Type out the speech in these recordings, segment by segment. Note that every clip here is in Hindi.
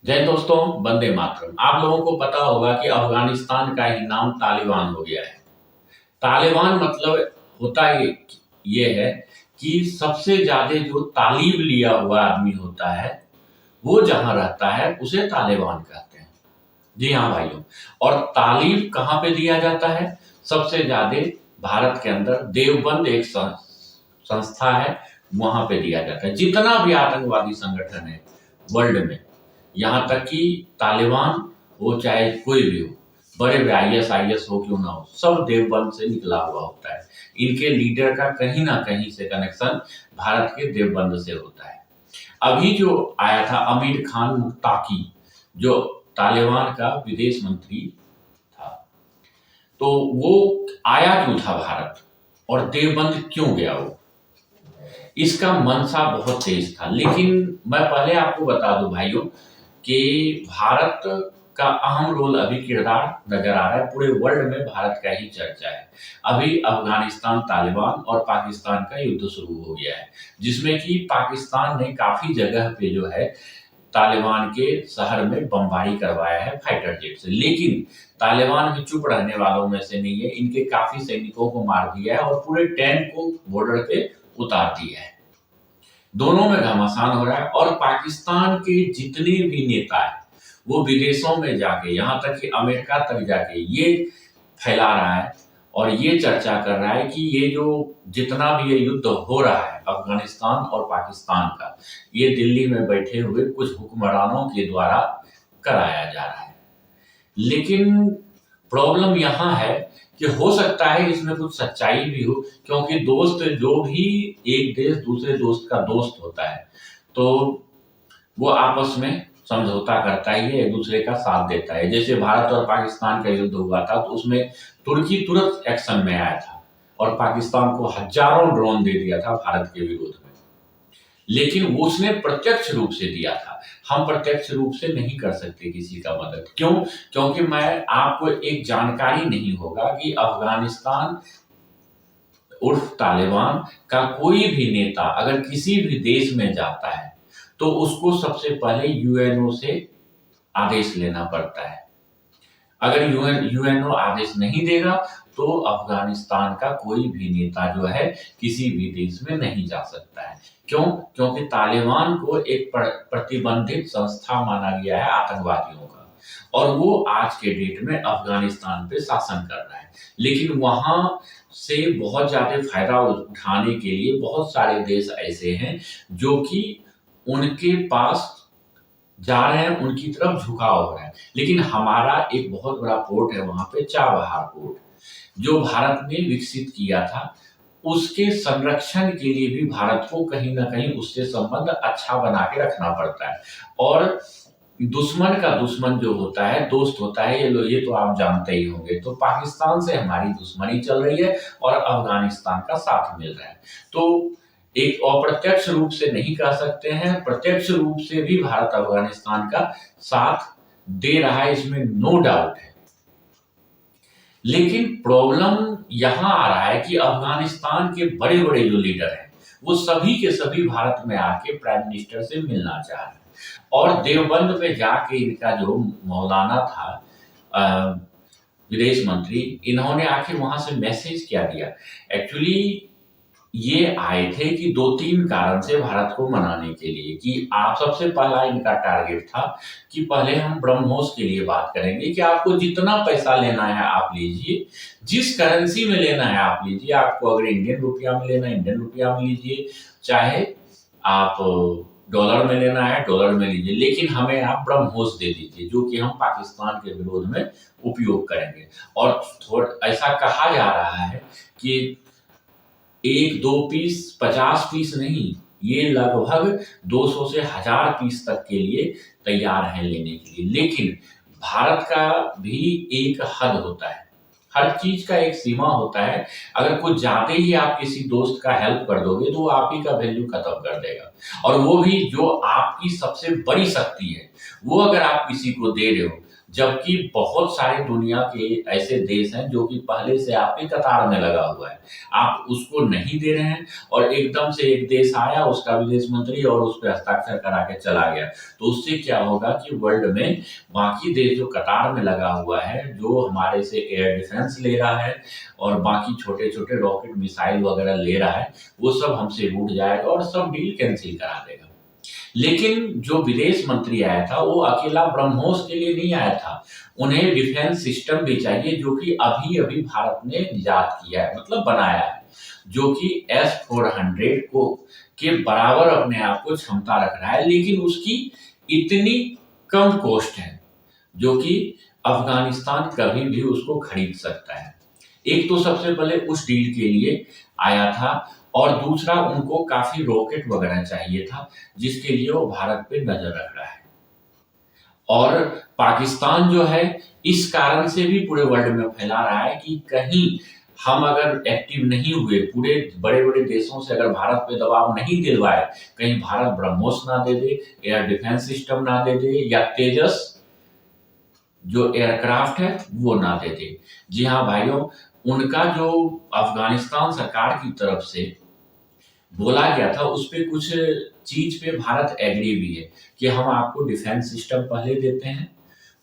जय दोस्तों, वंदे मातरम। आप लोगों को पता होगा कि अफगानिस्तान का ही नाम तालिबान हो गया है। तालिबान मतलब होता ये है कि सबसे ज्यादा जो तालीम लिया हुआ आदमी होता है वो जहां रहता है उसे तालिबान कहते हैं। जी हाँ भाइयों। और तालीम कहाँ पे दिया जाता है? सबसे ज्यादा भारत के अंदर देवबंद एक संस्था है, वहां पे दिया जाता है। जितना भी आतंकवादी संगठन है वर्ल्ड में, यहाँ तक कि तालिबान हो चाहे कोई भी हो, बड़े बड़े आईएस हो क्यों ना हो, सब देवबंद से निकला हुआ होता है। इनके लीडर का कहीं ना कहीं से कनेक्शन भारत के देवबंद से होता है। अभी जो आया था अमीर खान मुत्ताकी, जो तालिबान का विदेश मंत्री था, तो वो आया क्यों था भारत और देवबंद क्यों गया वो? इसका मंशा बहुत तेज था। लेकिन मैं पहले आपको बता दूं भाइयों कि भारत का अहम रोल अभी किरदार नजर आ रहा है। पूरे वर्ल्ड में भारत का ही चर्चा है। अभी अफगानिस्तान, तालिबान और पाकिस्तान का युद्ध शुरू हो गया है, जिसमें कि पाकिस्तान ने काफी जगह पे जो है तालिबान के शहर में बमबारी करवाया है फाइटर जेट से। लेकिन तालिबान भी चुप रहने वालों में से नहीं है। इनके काफी सैनिकों को मार दिया है और पूरे टैंक को बॉर्डर पे उतार दिया है। दोनों में घमासान हो रहा है और पाकिस्तान के जितने भी नेता हैं वो विदेशों में जाके, यहाँ तक कि अमेरिका तक जाके ये फैला रहा है और ये चर्चा कर रहा है कि ये जो जितना भी ये युद्ध हो रहा है अफगानिस्तान और पाकिस्तान का, ये दिल्ली में बैठे हुए कुछ हुक्मरानों के द्वारा कराया जा रहा है। लेकिन प्रॉब्लम यहाँ है कि हो सकता है इसमें कुछ सच्चाई भी हो, क्योंकि दोस्त जो भी, एक देश दूसरे दोस्त का दोस्त होता है तो वो आपस में समझौता करता ही है, एक दूसरे का साथ देता है। जैसे भारत और पाकिस्तान का युद्ध हुआ था तो उसमें तुर्की तुरंत एक्शन में आया था और पाकिस्तान को हजारों ड्रोन दे दिया था भारत के विरोध में। लेकिन वो उसने प्रत्यक्ष रूप से दिया था। हम प्रत्यक्ष रूप से नहीं कर सकते किसी का मदद। क्यों? क्योंकि मैं आपको एक जानकारी नहीं होगा कि अफगानिस्तान उर्फ तालिबान का कोई भी नेता अगर किसी भी देश में जाता है तो उसको सबसे पहले यूएनओ से आदेश लेना पड़ता है। अगर यूएनओ आदेश नहीं देगा तो अफगानिस्तान का कोई भी नेता जो है किसी भी देश में नहीं जा सकता है। क्यों? क्योंकि तालिबान को एक प्रतिबंधित संस्था माना गया है आतंकवादियों का, और वो आज के डेट में अफगानिस्तान पे शासन कर रहा है। लेकिन वहां से बहुत ज्यादा फायदा उठाने के लिए बहुत सारे देश ऐसे हैं जो कि उनके पास जा रहे हैं, उनकी तरफ झुकाव हो रहा है। लेकिन हमारा एक बहुत बड़ा पोर्ट है वहां पे, चाबहार पोर्ट, जो भारत ने विकसित किया था, उसके संरक्षण के लिए भी भारत को कहीं ना कहीं उससे संबंध अच्छा बना के रखना पड़ता है। और दुश्मन का दुश्मन जो होता है दोस्त होता है, ये तो आप जानते ही होंगे। तो पाकिस्तान से हमारी दुश्मनी चल रही है और अफगानिस्तान का साथ मिल रहा है। तो एक अप्रत्यक्ष रूप से नहीं कह सकते हैं, प्रत्यक्ष रूप से भी भारत अफगानिस्तान का साथ दे रहा है, इसमें नो डाउट है। लेकिन प्रॉब्लम यहां आ रहा है कि अफगानिस्तान के बड़े बड़े जो लीडर हैं वो सभी के सभी भारत में आके प्राइम मिनिस्टर से मिलना चाह रहे हैं। और देवबंद में जाके इनका जो मौलाना था विदेश मंत्री, इन्होंने आके वहां से मैसेज क्या दिया? एक्चुअली ये आए थे कि 2-3 कारण से भारत को मनाने के लिए, कि आप सबसे पहला इनका टारगेट था कि पहले हम ब्रह्मोस के लिए बात करेंगे कि आपको जितना पैसा लेना है आप लीजिए, जिस करेंसी में लेना है आप लीजिए। आपको अगर इंडियन रुपया में लेना है इंडियन रुपया में लीजिए, चाहे आप डॉलर में लेना है डॉलर में लीजिए, लेकिन हमें आप ब्रह्मोस दे दीजिए जो कि हम पाकिस्तान के विरोध में उपयोग करेंगे। और थोड़ा ऐसा कहा जा रहा है कि 1-2 पीस, 50 पीस नहीं, ये लगभग 200 से 1000 पीस तक के लिए तैयार हैं लेने के लिए। लेकिन भारत का भी एक हद होता है, हर चीज का एक सीमा होता है। अगर कुछ ज्यादा ही आप किसी दोस्त का हेल्प कर दोगे तो वो आप ही का वैल्यू खत्म कर देगा। और वो भी जो आपकी सबसे बड़ी शक्ति है, वो अगर आप किसी को दे रहे हो, जबकि बहुत सारे दुनिया के ऐसे देश हैं जो कि पहले से आपकी कतार में लगा हुआ है, आप उसको नहीं दे रहे हैं और एकदम से एक देश आया, उसका विदेश मंत्री और उस पे हस्ताक्षर करा के चला गया। तो उससे क्या होगा कि वर्ल्ड में बाकी देश जो कतार में लगा हुआ है, जो हमारे से एयर डिफेंस ले रहा है और बाकी छोटे-छोटे रॉकेट मिसाइल वगैरह ले रहा है, वो सब हमसे रूठ जाएगा और सब डील कैंसल करा देगा। लेकिन जो विदेश मंत्री आया था, वो अकेला ब्रह्मोस के लिए नहीं आया था। उन्हें डिफेंस सिस्टम भी चाहिए जो कि अभी-अभी भारत ने इजाद किया है, मतलब बनाया है, जो कि S-400 को के बराबर अपने आप को क्षमता रख रहा है, लेकिन उसकी इतनी कम कॉस्ट है, जो कि अफ़गानिस्तान कभी भी उसको खरीद सकता है। एक तो सबसे पहले उस डील के लिए आया था और दूसरा उनको काफ़ी रॉकेट वगैरह चाहिए था, जिसके लिए वो भारत पे नज़र रख रहा है। और पाकिस्तान जो है, इस कारण से भी पूरे वर्ल्ड में फैला रहा है कि कहीं हम अगर एक्टिव नहीं हुए, पूरे बड़े-बड़े देशों से अगर भारत पे दबाव नहीं दिलवाए, कहीं भारत ब्रह्मोस ना दे दे, एयर डिफेंस सिस्टम ना दे दे या तेजस जो एयरक्राफ्ट है वो ना दे दे। जी हाँ भाइयों, उनका जो अफ़गानिस्तान सरकार की तरफ से बोला गया था, उस पे कुछ चीज़ पे भारत एग्री भी है कि हम आपको डिफेंस सिस्टम पहले देते हैं,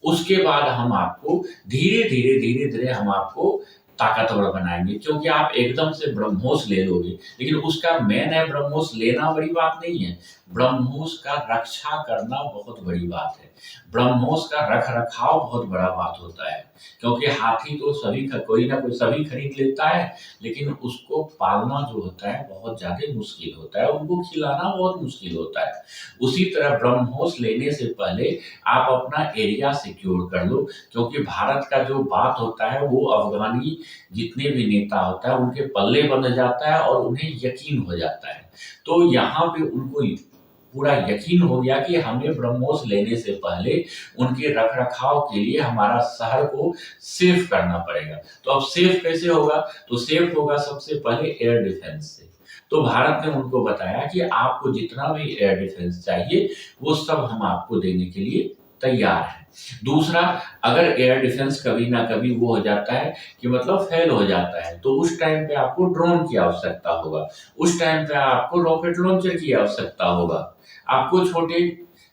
उसके बाद हम आपको धीरे-धीरे हम आपको ताकतवर बनाएँगे, क्योंकि आप एकदम से ब्रह्मोस ले लोगे, लेकिन उसका मेन है ब्रह्मोस लेना बड़ी बात नहीं है, ब्रह्मोस का रक्षा करना बहुत बड़ी बात है। ब्रह्मोस का रख-रखाव बहुत बड़ा बात होता है, क्योंकि हाथी तो सभी कोई ना कोई सभी खरीद लेता है, लेकिन उसको पालना जो होता है बहुत ज़्यादा मुश्किल होता है, उनको खिलाना बहुत मुश्किल होता है। उसी तरह ब्रह्मोस लेने से पहले आप अपना एरिया सिक्योर कर लो, क्योंकि भारत का जो बात होता है वो अफ़गानी जितने भी नेता होता है उनके पल्ले बंध जाता है और उन्हें यकीन हो जाता है। तो यहाँ पे उनको पूरा यकीन हो गया कि हमें ब्रह्मोस लेने से पहले उनके रख-रखाव के लिए हमारा शहर को सेफ करना पड़ेगा। तो अब सेफ कैसे होगा? तो सेफ होगा सबसे पहले एयर डिफेंस से। तो भारत ने उनको बताया कि आपको जितना भी एयर डिफेंस चाहिए, वो सब हम आपको देने के लिए तैयार हैं। दूसरा, अगर एयर डिफेंस कभी ना कभी वो हो जाता है कि मतलब फेल हो जाता है, तो उस टाइम पे आपको ड्रोन की आवश्यकता होगा, उस टाइम पे आपको रॉकेट लॉन्चर की आवश्यकता होगा, आपको छोटे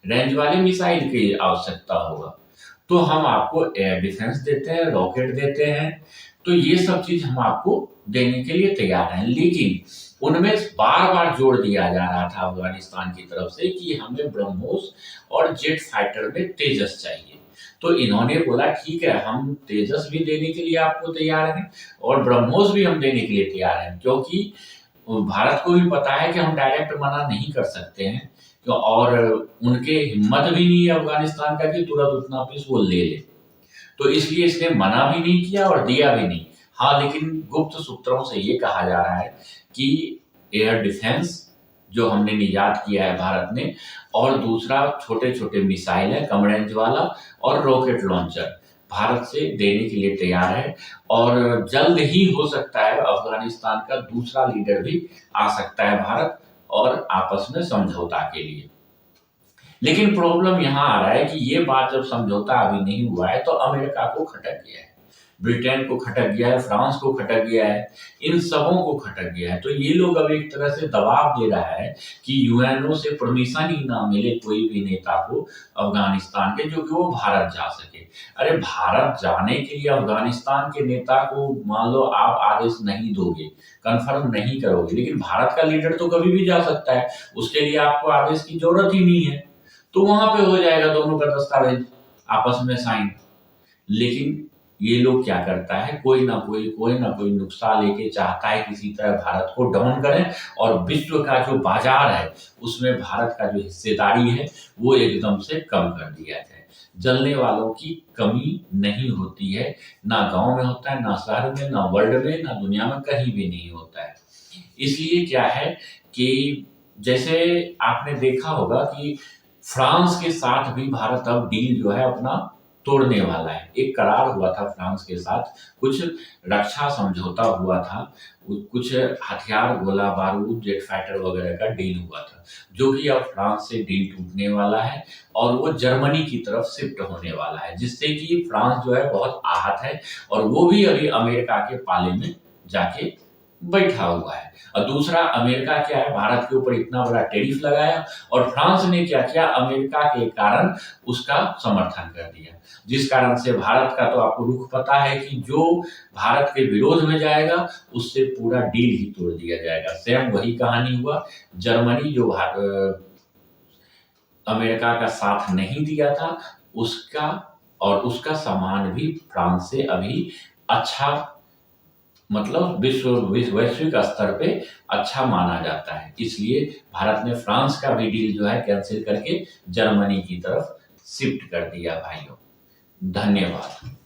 रेंज वाले मिसाइल की आवश्यकता होगा। तो हम आपको एयर डिफेंस देते हैं, रॉकेट देते हैं, तो ये सब चीज़ हम आपको देने के लिए तैयार हैं। लेकिन उनमें बार-बार जोर दिया जा रहा था अफ़गानिस्तान की तरफ से कि हमें ब्रह्मोस और जेट फाइटर में तेजस चाहिए। तो इन्होंने बोला ठीक है, हम तेजस भी देने के लिए आपको तैयार हैं और ब्रह्मोस भी हम देने के लिए तैयार हैं, क्योंकि भारत को भी पता है कि हम डायरेक्ट मना नहीं कर सकते हैं, और उनके हिम्मत भी नहीं है अफ़गानिस्तान का कि तुरंत उतना पीस वो ले ले। तो इसलिए इसने मना भी नहीं किया और दिया भी नहीं। हाँ, लेकिन गुप्त सूत्रों से ये कहा जा रहा है कि एयर डिफेंस जो हमने निर्यात किया है भारत ने, और दूसरा छोटे-छोटे मिसाइल है कम रेंज वाला और रॉकेट लॉन्चर भारत से देने के लिए तैयार है और जल्द ही हो सकता है अफ़गानिस्तान का दूसरा लीडर भी आ सकता है भारत और आपस में समझौता के लिए। लेकिन प्रॉब्लम यहाँ आ रहा है कि ये बात जब समझौता अभी नहीं हुआ है तो अमेरिका को खटक गया है, ब्रिटेन को खटक गया है, फ्रांस को खटक गया है, इन सबों को खटक गया है। तो ये लोग अब एक तरह से दबाव दे रहा है कि यूएनओ से परमिशन ही ना मिले कोई भी नेता को अफ़गानिस्तान के, जो कि वो भारत जा सके। अरे भारत जाने के लिए अफ़गानिस्तान के नेता को मान लो आप आदेश नहीं दोगे, कन्फर्म नहीं करोगे, लेकिन भारत का लीडर तो कभी भी जा सकता है, उसके लिए आपको आदेश की ज़रूरत ही नहीं है। तो वहाँ पे हो जाएगा दोनों का दस्तावेज आपस में साइन। लेकिन ये लोग क्या करता है, कोई ना कोई नुस्खा लेके चाहता है किसी तरह भारत को डाउन करें और विश्व का जो बाजार है उसमें भारत का जो हिस्सेदारी है वो एकदम से कम कर दिया जाए। जलने वालों की कमी नहीं होती है, ना गांव में होता है, ना शहर में, ना वर्ल्ड में, ना दुनिया में, कहीं भी नहीं होता है। इसलिए क्या है कि जैसे आपने देखा होगा कि फ्रांस के साथ भी भारत अब डील जो है अपना तोड़ने वाला है। एक करार हुआ था फ्रांस के साथ, कुछ रक्षा समझौता हुआ था, कुछ हथियार, गोला बारूद, जेट फाइटर वगैरह का डील हुआ था, जो कि अब फ्रांस से डील टूटने वाला है और वो जर्मनी की तरफ शिफ्ट होने वाला है, जिससे कि फ्रांस जो है बहुत आहत है और वो भी अभी अमेरिका के पाले में जाके बैठा हुआ है। और दूसरा, अमेरिका क्या है, भारत के ऊपर इतना बड़ा टैरिफ लगाया और फ्रांस ने क्या किया, अमेरिका के कारण उसका समर्थन कर दिया, जिस कारण से भारत का तो आपको रुख पता है कि जो भारत के विरोध में जाएगा उससे पूरा डील ही तोड़ दिया जाएगा। सेम वही कहानी हुआ, जर्मनी जो अमेरिका का साथ नहीं दिया था, उसका सामान भी फ्रांस से अभी अच्छा, मतलब वैश्विक स्तर पे अच्छा माना जाता है। इसलिए भारत ने फ्रांस का भी डील जो है कैंसिल करके जर्मनी की तरफ शिफ्ट कर दिया भाइयों। धन्यवाद।